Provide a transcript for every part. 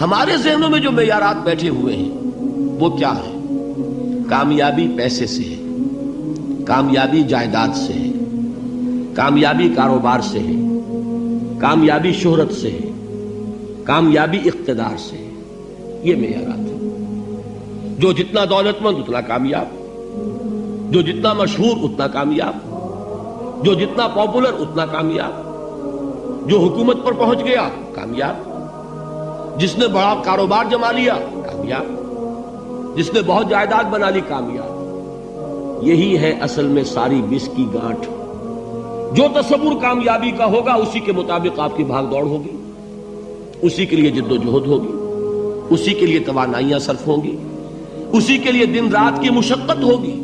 ہمارے ذہنوں میں جو معیارات بیٹھے ہوئے ہیں وہ کیا ہے؟ کامیابی پیسے سے ہے، کامیابی جائیداد سے ہے، کامیابی کاروبار سے ہے، کامیابی شہرت سے ہے، کامیابی اقتدار سے ہے. یہ معیارات ہیں. جو جتنا دولت مند اتنا کامیاب، جو جتنا مشہور اتنا کامیاب، جو جتنا پاپولر اتنا کامیاب، جو حکومت پر پہنچ گیا کامیاب، جس نے بڑا کاروبار جما لیا کامیاب، جس نے بہت جائیداد بنا لی کامیاب. یہی ہے اصل میں ساری بس کی گانٹھ. جو تصور کامیابی کا ہوگا اسی کے مطابق آپ کی بھاگ دوڑ ہوگی، اسی کے لیے جد و جہد ہوگی، اسی کے لیے توانائیاں صرف ہوں گی، اسی کے لیے دن رات کی مشقت ہوگی.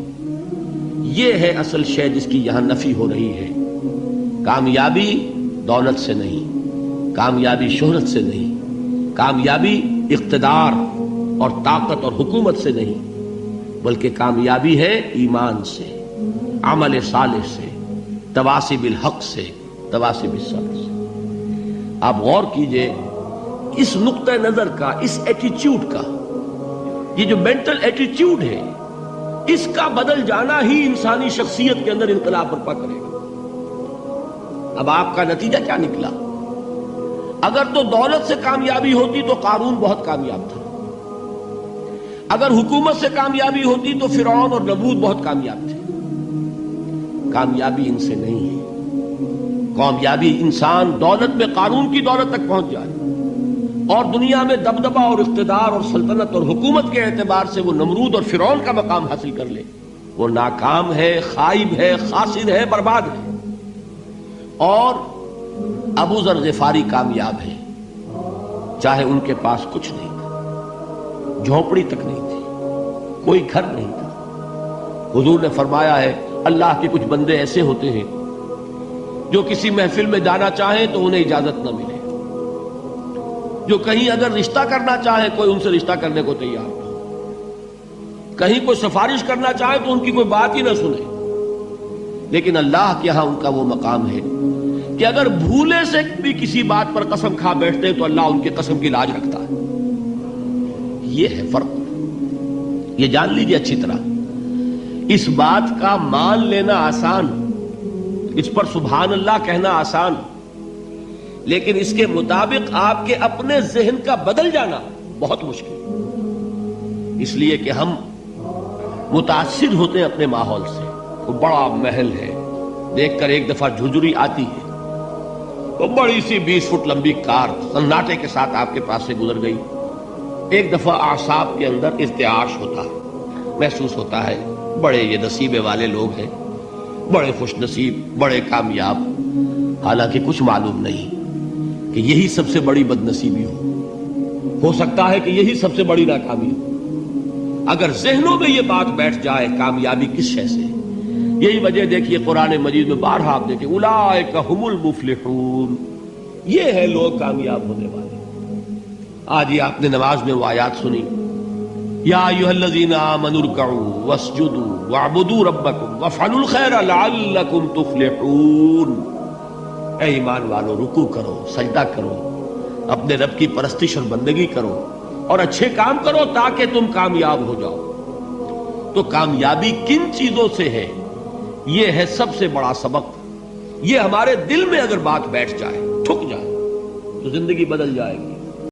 یہ ہے اصل شے جس کی یہاں نفی ہو رہی ہے. کامیابی دولت سے نہیں، کامیابی شہرت سے نہیں، کامیابی اقتدار اور طاقت اور حکومت سے نہیں، بلکہ کامیابی ہے ایمان سے، عمل صالح سے، تواصی بالحق سے، تواصی بالصبر سے. آپ غور کیجئے اس نقطہ نظر کا، اس ایٹیچیوڈ کا، یہ جو مینٹل ایٹیچیوڈ ہے، اس کا بدل جانا ہی انسانی شخصیت کے اندر انقلاب برپا کرے گا. اب آپ کا نتیجہ کیا نکلا؟ اگر تو دولت سے کامیابی ہوتی تو قارون بہت کامیاب تھا، اگر حکومت سے کامیابی ہوتی تو فرعون اور نمرود بہت کامیاب تھے. کامیابی ان سے نہیں ہے. کامیابی انسان دولت میں قارون کی دولت تک پہنچ جائے اور دنیا میں دبدبہ اور اقتدار اور سلطنت اور حکومت کے اعتبار سے وہ نمرود اور فرعون کا مقام حاصل کر لے، وہ ناکام ہے، خائب ہے، خاسر ہے، برباد ہے. اور ابو ذر غفاری کامیاب ہے، چاہے ان کے پاس کچھ نہیں تھا، جھونپڑی تک نہیں تھی، کوئی گھر نہیں تھا. حضور نے فرمایا ہے اللہ کے کچھ بندے ایسے ہوتے ہیں جو کسی محفل میں جانا چاہیں تو انہیں اجازت نہ ملے، جو کہیں اگر رشتہ کرنا چاہے کوئی ان سے رشتہ کرنے کو تیار نہ، کہیں کوئی سفارش کرنا چاہے تو ان کی کوئی بات ہی نہ سنے. لیکن اللہ کے ہاں ان کا وہ مقام ہے کہ اگر بھولے سے بھی کسی بات پر قسم کھا بیٹھتے تو اللہ ان کے قسم کی لاج رکھتا ہے. یہ ہے فرق. یہ جان لیجیے اچھی طرح. اس بات کا مان لینا آسان، اس پر سبحان اللہ کہنا آسان، لیکن اس کے مطابق آپ کے اپنے ذہن کا بدل جانا بہت مشکل. اس لیے کہ ہم متاثر ہوتے ہیں اپنے ماحول سے. وہ بڑا محل ہے، دیکھ کر ایک دفعہ جھجری آتی ہے، وہ بڑی سی 20 فٹ لمبی کار سناٹے کے ساتھ آپ کے پاس سے گزر گئی. ایک دفعہ اعصاب کے اندر ارتعاش ہوتا ہے، محسوس ہوتا ہے بڑے یہ نصیبے والے لوگ ہیں، بڑے خوش نصیب، بڑے کامیاب. حالانکہ کچھ معلوم نہیں کہ یہی سب سے بڑی بد نصیبی ہو سکتا ہے کہ یہی سب سے بڑی ناکامی ہو. اگر ذہنوں میں یہ بات بیٹھ جائے کامیابی کس شے سے. یہی وجہ دیکھیے قرآن مجید میں بارہا آپ دیکھیں اولئک ھم المفلحون، یہ ہے لوگ کامیاب ہونے والے. آج یہ آپ نے نماز میں وہ آیات سنی، یا ایھا الذین آمنوا ارکعوا واسجدوا واعبدوا ربکم وافعلوا الخیر لعلکم تفلحون. اے ایمان والو، رکوع کرو، سجدہ کرو، اپنے رب کی پرستش اور بندگی کرو اور اچھے کام کرو تاکہ تم کامیاب ہو جاؤ. تو کامیابی کن چیزوں سے ہے؟ یہ ہے سب سے بڑا سبق. یہ ہمارے دل میں اگر بات بیٹھ جائے، ٹھک جائے، تو زندگی بدل جائے گی.